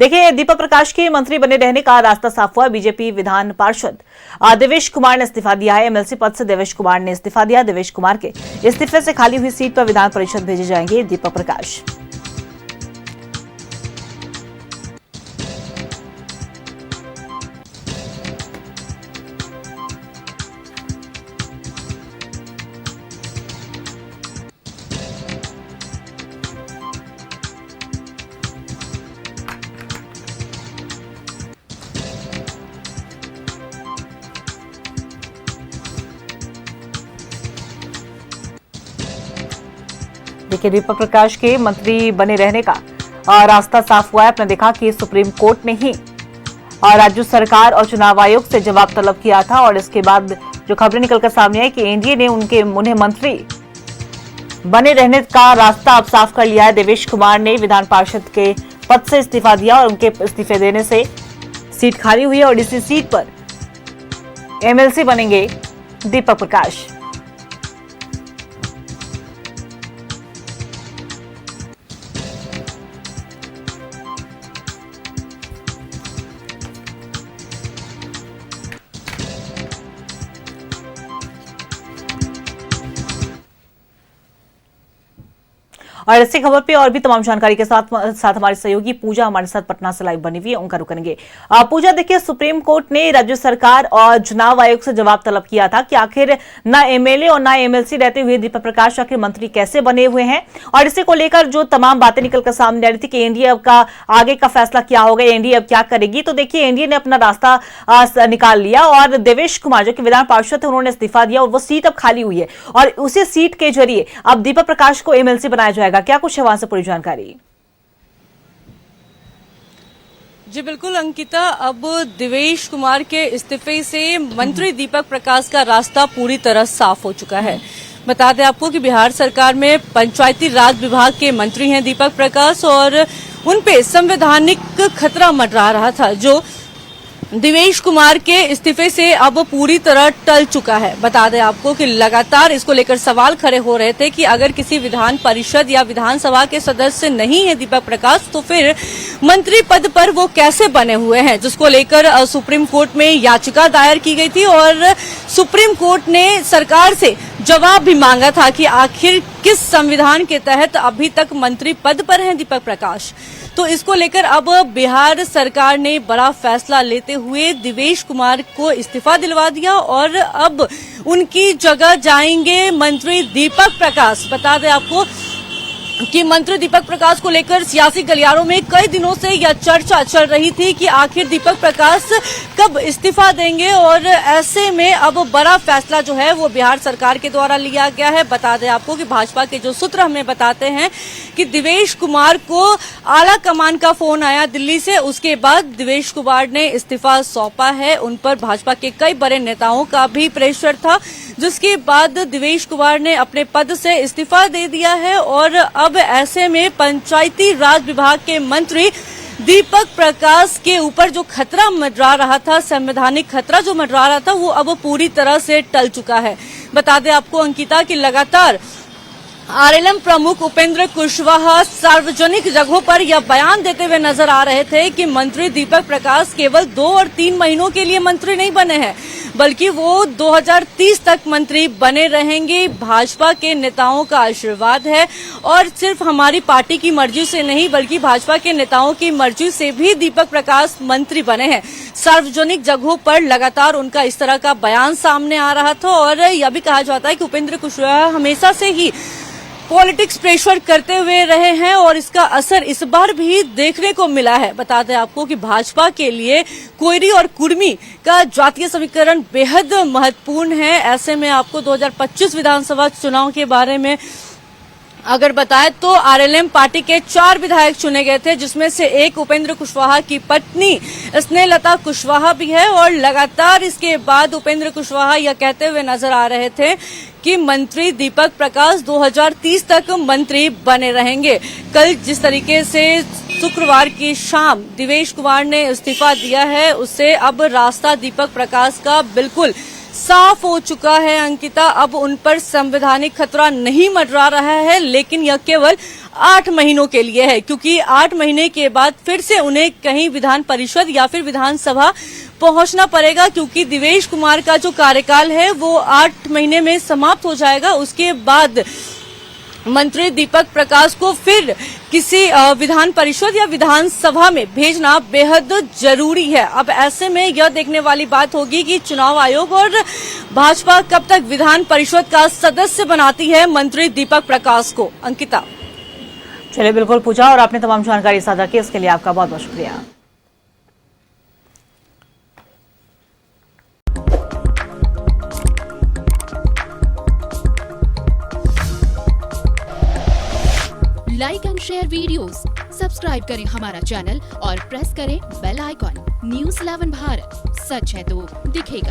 देखिए, दीपक प्रकाश के मंत्री बने रहने का रास्ता साफ हुआ। बीजेपी विधान पार्षद देवेश कुमार ने इस्तीफा दिया है। एमएलसी पद से देवेश कुमार ने इस्तीफा दिया। देवेश कुमार के इस्तीफे से खाली हुई सीट पर विधान परिषद भेजे जाएंगे दीपक प्रकाश। देखिए, दीपक प्रकाश के मंत्री बने रहने का रास्ता साफ हुआ है। आपने देखा कि सुप्रीम कोर्ट ने ही राज्य सरकार और चुनाव आयोग से जवाब तलब किया था और इसके बाद जो खबरें निकलकर सामने आई कि एनडीए ने उन्हें मंत्री बने रहने का रास्ता अब साफ कर लिया है। देवेश कुमार ने विधान पार्षद के पद से इस्तीफा दिया और उनके इस्तीफे देने से सीट खाली हुई है और इसी सीट पर एमएलसी बनेंगे दीपक प्रकाश। और इसी खबर पे और भी तमाम जानकारी के साथ हमारी सहयोगी पूजा हमारे साथ पटना से लाइव बनी हुई है, उनका रुख करेंगे। पूजा, देखिए, सुप्रीम कोर्ट ने राज्य सरकार और चुनाव आयोग से जवाब तलब किया था कि आखिर ना एमएलए और ना एमएलसी रहते हुए दीपक प्रकाश आखिर मंत्री कैसे बने हुए हैं और इसी को लेकर जो तमाम बातें निकलकर सामने आ रही थी कि एनडीए अब का आगे का फैसला क्या होगा, एनडीए अब क्या करेगी। तो देखिए, एनडीए ने अपना रास्ता निकाल लिया और देवेश कुमार जो कि विधान पार्षद थे उन्होंने इस्तीफा दिया और वो सीट अब खाली हुई है और उसी सीट के जरिए अब दीपक प्रकाश को एमएलसी बनाया जाएगा। क्या कुछ है वहां से पूरी जानकारी? जी बिल्कुल अंकिता, अब देवेश कुमार के इस्तीफे से मंत्री दीपक प्रकाश का रास्ता पूरी तरह साफ हो चुका है। बता दें आपको कि बिहार सरकार में पंचायती राज विभाग के मंत्री हैं दीपक प्रकाश और उन पे संवैधानिक खतरा मंडरा रहा था जो देवेश कुमार के इस्तीफे से अब पूरी तरह टल चुका है। बता दें आपको कि लगातार इसको लेकर सवाल खड़े हो रहे थे कि अगर किसी विधान परिषद या विधानसभा के सदस्य नहीं है दीपक प्रकाश तो फिर मंत्री पद पर वो कैसे बने हुए हैं, जिसको लेकर सुप्रीम कोर्ट में याचिका दायर की गई थी और सुप्रीम कोर्ट ने सरकार से जवाब भी मांगा था कि आखिर किस संविधान के तहत अभी तक मंत्री पद पर हैं दीपक प्रकाश। तो इसको लेकर अब बिहार सरकार ने बड़ा फैसला लेते हुए देवेश कुमार को इस्तीफा दिलवा दिया और अब उनकी जगह जाएंगे मंत्री दीपक प्रकाश। बता दें आपको कि मंत्री दीपक प्रकाश को लेकर सियासी गलियारों में कई दिनों से यह चर्चा चल रही थी कि आखिर दीपक प्रकाश कब इस्तीफा देंगे और ऐसे में अब बड़ा फैसला जो है वो बिहार सरकार के द्वारा लिया गया है। बता दें आपको कि भाजपा के जो सूत्र हमें बताते हैं कि देवेश कुमार को आला कमान का फोन आया दिल्ली से, उसके बाद देवेश कुमार ने इस्तीफा सौंपा है। उन पर भाजपा के कई बड़े नेताओं का भी प्रेशर था, जिसके बाद देवेश कुमार ने अपने पद से इस्तीफा दे दिया है और अब ऐसे में पंचायती राज विभाग के मंत्री दीपक प्रकाश के ऊपर जो खतरा मंडरा रहा था, संवैधानिक खतरा जो मंडरा रहा था, वो अब पूरी तरह से टल चुका है। बता दें आपको अंकिता कि लगातार आरएलएम प्रमुख उपेंद्र कुशवाहा सार्वजनिक जगहों पर यह बयान देते हुए नजर आ रहे थे कि मंत्री दीपक प्रकाश केवल 2 और 3 महीनों के लिए मंत्री नहीं बने हैं, बल्कि वो 2030 तक मंत्री बने रहेंगे। भाजपा के नेताओं का आशीर्वाद है और सिर्फ हमारी पार्टी की मर्जी से नहीं बल्कि भाजपा के नेताओं की मर्जी से भी दीपक प्रकाश मंत्री बने हैं। सार्वजनिक जगहों पर लगातार उनका इस तरह का बयान सामने आ रहा था और यह भी कहा जाता है कि उपेंद्र कुशवाहा हमेशा से ही पॉलिटिक्स प्रेशर करते हुए रहे हैं और इसका असर इस बार भी देखने को मिला है। बता दें आपको कि भाजपा के लिए कोयरी और कुर्मी का जातीय समीकरण बेहद महत्वपूर्ण है। ऐसे में आपको 2025 विधानसभा चुनाव के बारे में अगर बताएं तो आरएलएम पार्टी के 4 विधायक चुने गए थे, जिसमें से एक उपेंद्र कुशवाहा की पत्नी स्नेहलता कुशवाहा भी है और लगातार इसके बाद उपेंद्र कुशवाहा यह कहते हुए नजर आ रहे थे कि मंत्री दीपक प्रकाश 2030 तक मंत्री बने रहेंगे। कल जिस तरीके से शुक्रवार की शाम देवेश कुमार ने इस्तीफा दिया है, उससे अब रास्ता दीपक प्रकाश का बिल्कुल साफ हो चुका है अंकिता। अब उन पर संवैधानिक खतरा नहीं मंडरा रहा है, लेकिन यह केवल 8 महीनों के लिए है, क्योंकि 8 महीने के बाद फिर से उन्हें कहीं विधान परिषद या फिर विधानसभा पहुंचना पड़ेगा, क्योंकि देवेश कुमार का जो कार्यकाल है वो 8 महीने में समाप्त हो जाएगा। उसके बाद मंत्री दीपक प्रकाश को फिर किसी विधान परिषद या विधानसभा में भेजना बेहद जरूरी है। अब ऐसे में यह देखने वाली बात होगी कि चुनाव आयोग और भाजपा कब तक विधान परिषद का सदस्य बनाती है मंत्री दीपक प्रकाश को। अंकिता, चलिए बिल्कुल पूजा, और आपने तमाम जानकारी साझा की, इसके लिए आपका बहुत बहुत शुक्रिया। Like and share videos, subscribe करें हमारा चैनल और प्रेस करें बेल आइकॉन। न्यूज़ 11 भारत, सच है तो दिखेगा।